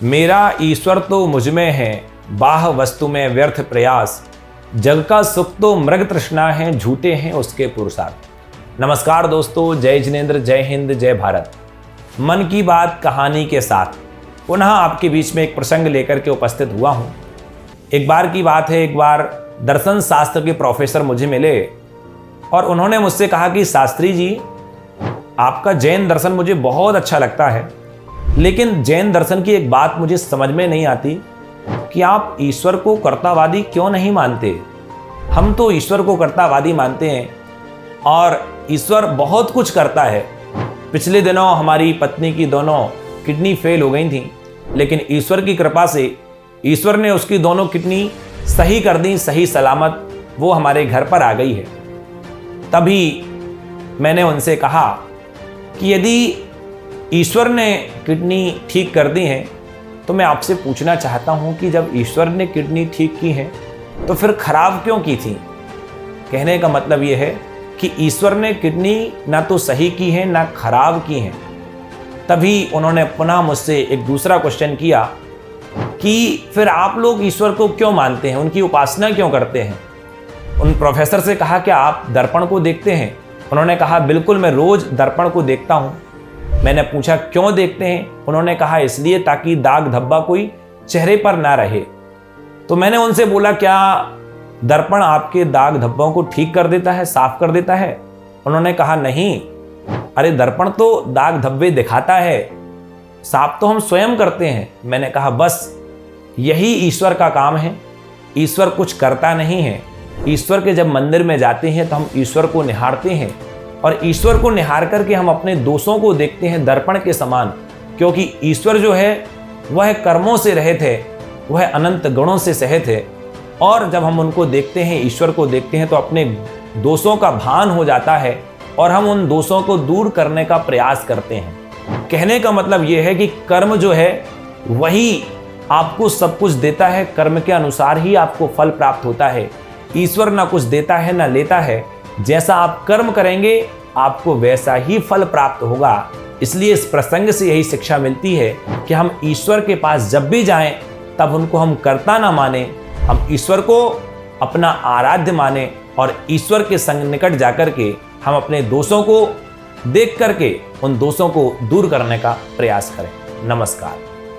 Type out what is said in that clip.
मेरा ईश्वर तो मुझ में है, बाह वस्तु में व्यर्थ प्रयास। जग का सुख तो मृग तृष्णा है, झूठे हैं उसके पुरुषार्थ। नमस्कार दोस्तों, जय जिनेंद्र, जय हिंद, जय भारत। मन की बात कहानी के साथ पुनः आपके बीच में एक प्रसंग लेकर के उपस्थित हुआ हूँ। एक बार की बात है, एक बार दर्शन शास्त्र के प्रोफेसर मुझे मिले और उन्होंने मुझसे कहा कि शास्त्री जी, आपका जैन दर्शन मुझे बहुत अच्छा लगता है, लेकिन जैन दर्शन की एक बात मुझे समझ में नहीं आती कि आप ईश्वर को कर्तावादी क्यों नहीं मानते। हम तो ईश्वर को कर्तावादी मानते हैं और ईश्वर बहुत कुछ करता है। पिछले दिनों हमारी पत्नी की दोनों किडनी फेल हो गई थी, लेकिन ईश्वर की कृपा से ईश्वर ने उसकी दोनों किडनी सही कर दी, सही सलामत वो हमारे घर पर आ गई है। तभी मैंने उनसे कहा कि यदि ईश्वर ने किडनी ठीक कर दी है तो मैं आपसे पूछना चाहता हूं कि जब ईश्वर ने किडनी ठीक की है तो फिर खराब क्यों की थी। कहने का मतलब यह है कि ईश्वर ने किडनी ना तो सही की है ना खराब की है। तभी उन्होंने पुनः मुझसे एक दूसरा क्वेश्चन किया कि फिर आप लोग ईश्वर को क्यों मानते हैं, उनकी उपासना क्यों करते हैं। उन प्रोफेसर से कहा कि आप दर्पण को देखते हैं। उन्होंने कहा बिल्कुल, मैं रोज दर्पण को देखता हूं। मैंने पूछा क्यों देखते हैं। उन्होंने कहा इसलिए ताकि दाग धब्बा कोई चेहरे पर ना रहे। तो मैंने उनसे बोला क्या दर्पण आपके दाग धब्बों को ठीक कर देता है, साफ कर देता है। उन्होंने कहा नहीं, अरे दर्पण तो दाग धब्बे दिखाता है, साफ तो हम स्वयं करते हैं। मैंने कहा बस यही ईश्वर का काम है। ईश्वर कुछ करता नहीं है। ईश्वर के जब मंदिर में जाते हैं तो हम ईश्वर को निहारते हैं और ईश्वर को निहार करके हम अपने दोषों को देखते हैं दर्पण के समान, क्योंकि ईश्वर जो है वह कर्मों से रहित है, वह अनंत गुणों से सहित है। और जब हम उनको देखते हैं, ईश्वर को देखते हैं, तो अपने दोषों का भान हो जाता है और हम उन दोषों को दूर करने का प्रयास करते हैं। कहने का मतलब यह है कि कर्म जो है वही आपको सब कुछ देता है, कर्म के अनुसार ही आपको फल प्राप्त होता है। ईश्वर ना कुछ देता है ना लेता है। जैसा आप कर्म करेंगे आपको वैसा ही फल प्राप्त होगा। इसलिए इस प्रसंग से यही शिक्षा मिलती है कि हम ईश्वर के पास जब भी जाएं तब उनको हम कर्ता ना माने, हम ईश्वर को अपना आराध्य माने और ईश्वर के संग निकट जाकर के हम अपने दोषों को देख करके उन दोषों को दूर करने का प्रयास करें। नमस्कार।